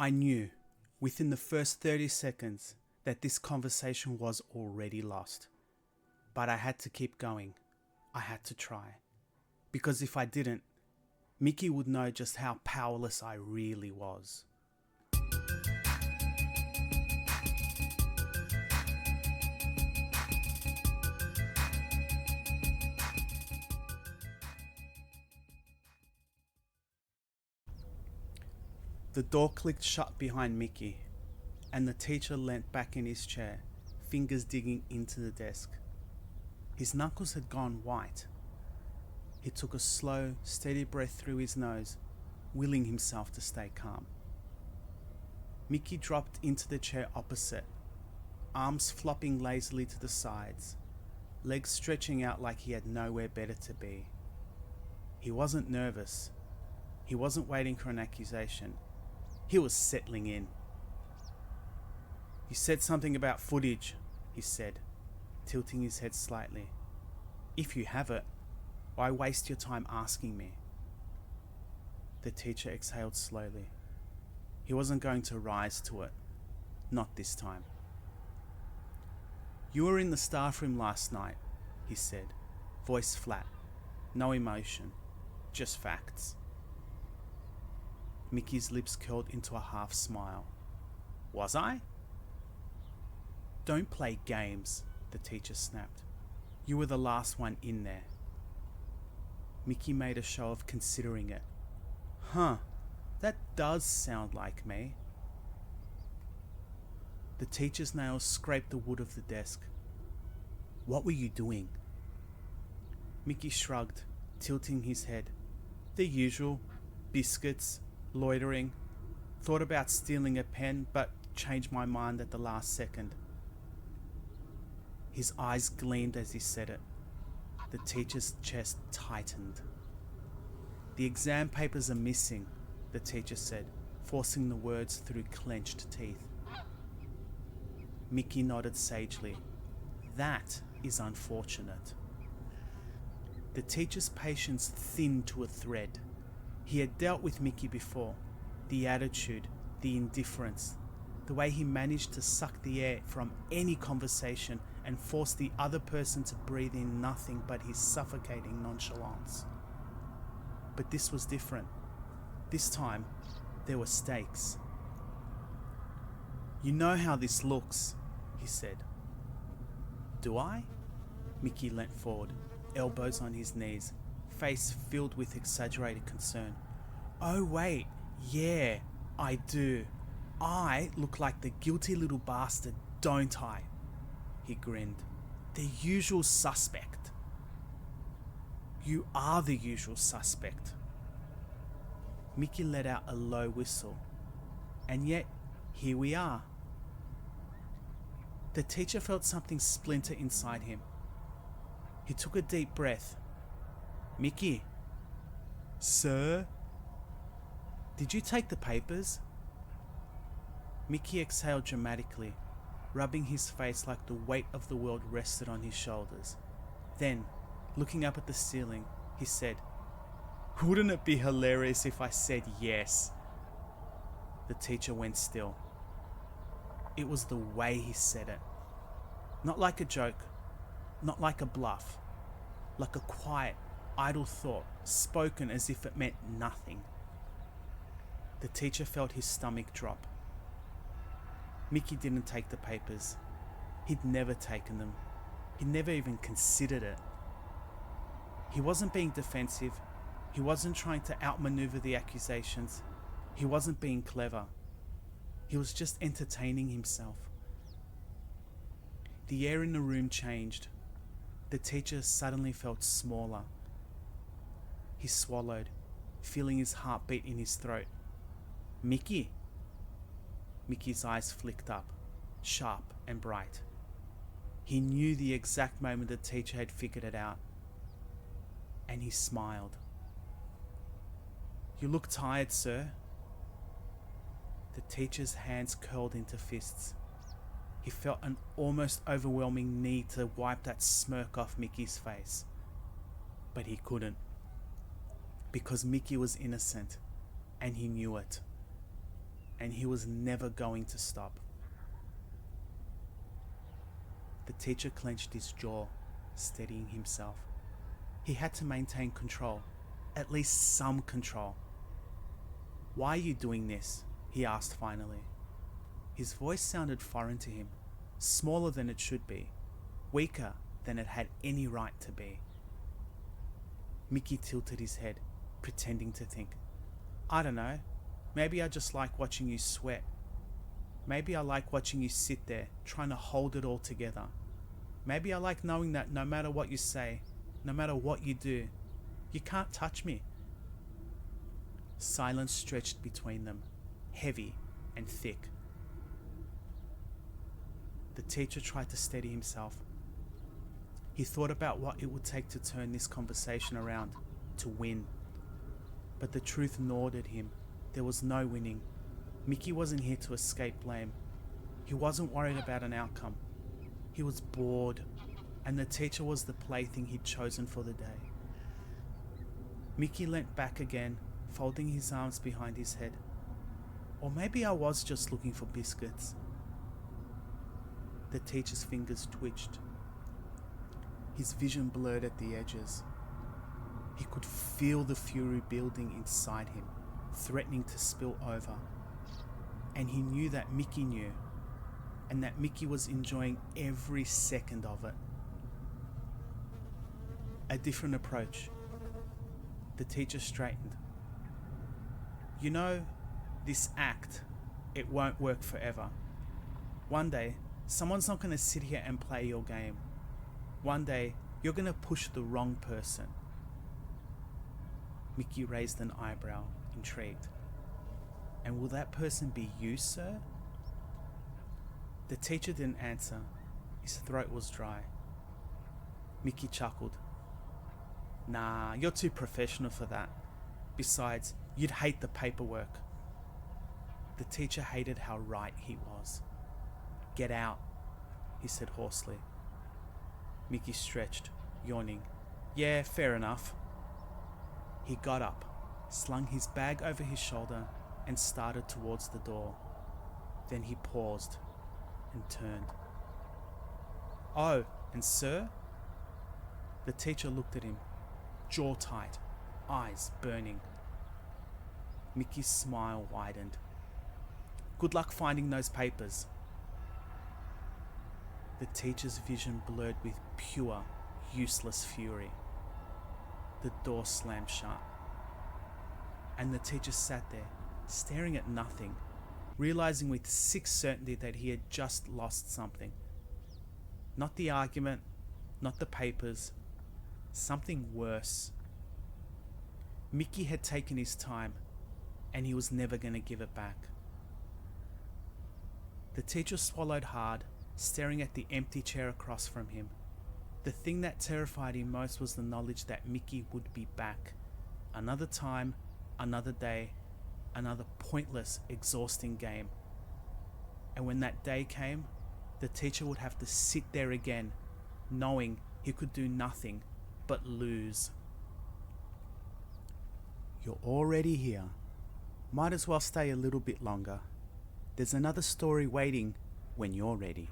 I knew, within the first 30 seconds, that this conversation was already lost. But I had to keep going. I had to try. Because if I didn't, Mickey would know just how powerless I really was. The door clicked shut behind Mickey, and the teacher leant back in his chair, fingers digging into the desk. His knuckles had gone white. He took a slow, steady breath through his nose, willing himself to stay calm. Mickey dropped into the chair opposite, arms flopping lazily to the sides, legs stretching out like he had nowhere better to be. He wasn't nervous. He wasn't waiting for an accusation. He was settling in. "You said something about footage," he said, tilting his head slightly. "If you have it, why waste your time asking me?" The teacher exhaled slowly. He wasn't going to rise to it. Not this time. "You were in the staff room last night," he said, voice flat, no emotion, just facts. Mickey's lips curled into a half smile. "Was I?" "Don't play games," the teacher snapped. "You were the last one in there." Mickey made a show of considering it. "Huh, that does sound like me." The teacher's nails scraped the wood of the desk. "What were you doing?" Mickey shrugged, tilting his head. "The usual. Biscuits, loitering. Thought about stealing a pen, but changed my mind at the last second." His eyes gleamed as he said it. The teacher's chest tightened. "The exam papers are missing," the teacher said, forcing the words through clenched teeth. Mickey nodded sagely. "That is unfortunate." The teacher's patience thinned to a thread. He had dealt with Mickey before. The attitude, the indifference, the way he managed to suck the air from any conversation and force the other person to breathe in nothing but his suffocating nonchalance. But this was different. This time, there were stakes. "You know how this looks," he said. "Do I?" Mickey leant forward, elbows on his knees, face filled with exaggerated concern. "Oh wait, yeah, I do. I look like the guilty little bastard, don't I?" He grinned. "The usual suspect." "You are the usual suspect." Mickey let out a low whistle. "And yet, here we are." The teacher felt something splinter inside him. He took a deep breath. "Mickey." "Sir?" "Did you take the papers?" Mickey exhaled dramatically, rubbing his face like the weight of the world rested on his shoulders. Then, looking up at the ceiling, he said, "Wouldn't it be hilarious if I said yes?" The teacher went still. It was the way he said it. Not like a joke, not like a bluff, like a quiet, idle thought spoken as if it meant nothing. The teacher felt his stomach drop. Mickey didn't take the papers. He'd never taken them. He'd never even considered it. He wasn't being defensive. He wasn't trying to outmaneuver the accusations. He wasn't being clever. He was just entertaining himself. The air in the room changed. The teacher suddenly felt smaller. He swallowed, feeling his heart beat in his throat. "Mickey?" Mickey's eyes flicked up, sharp and bright. He knew the exact moment the teacher had figured it out. And he smiled. "You look tired, sir." The teacher's hands curled into fists. He felt an almost overwhelming need to wipe that smirk off Mickey's face. But he couldn't. Because Mickey was innocent, and he knew it. and he was never going to stop. The teacher clenched his jaw, steadying himself. He had to maintain control, at least some control. "Why are you doing this?" he asked finally. His voice sounded foreign to him, smaller than it should be, weaker than it had any right to be. Mickey tilted his head, pretending to think. "I don't know. Maybe I just like watching you sweat. Maybe I like watching you sit there, trying to hold it all together. Maybe I like knowing that no matter what you say, no matter what you do, you can't touch me." Silence stretched between them, heavy and thick. The teacher tried to steady himself. He thought about what it would take to turn this conversation around, to win. But the truth gnawed at him. There was no winning. Mickey wasn't here to escape blame. He wasn't worried about an outcome. He was bored, and the teacher was the plaything he'd chosen for the day. Mickey leant back again, folding his arms behind his head. Or maybe I was just looking for biscuits. The teacher's fingers twitched. His vision blurred at the edges. He could feel the fury building inside him, threatening to spill over. And he knew that Mickey knew, and that Mickey was enjoying every second of it. A different approach. The teacher straightened. "You know, this act, it won't work forever. One day, someone's not going to sit here and play your game. One day, you're going to push the wrong person." Mickey raised an eyebrow, intrigued. "And will that person be you, sir?" The teacher didn't answer. His throat was dry. Mickey chuckled. "Nah, you're too professional for that. Besides, you'd hate the paperwork." The teacher hated how right he was. "Get out," he said hoarsely. Mickey stretched, yawning. "Yeah, fair enough." He got up, slung his bag over his shoulder, and started towards the door. Then he paused and turned. "Oh, and sir?" The teacher looked at him, jaw tight, eyes burning. Mickey's smile widened. "Good luck finding those papers." The teacher's vision blurred with pure, useless fury. The door slammed shut, and the teacher sat there, staring at nothing, realizing with sick certainty that he had just lost something. Not the argument, not the papers, something worse. Mickey had taken his time, and he was never going to give it back. The teacher swallowed hard, staring at the empty chair across from him. The thing that terrified him most was the knowledge that Mickey would be back. Another time, another day, another pointless, exhausting game. And when that day came, the teacher would have to sit there again, knowing he could do nothing but lose. "You're already here. Might as well stay a little bit longer. There's another story waiting when you're ready."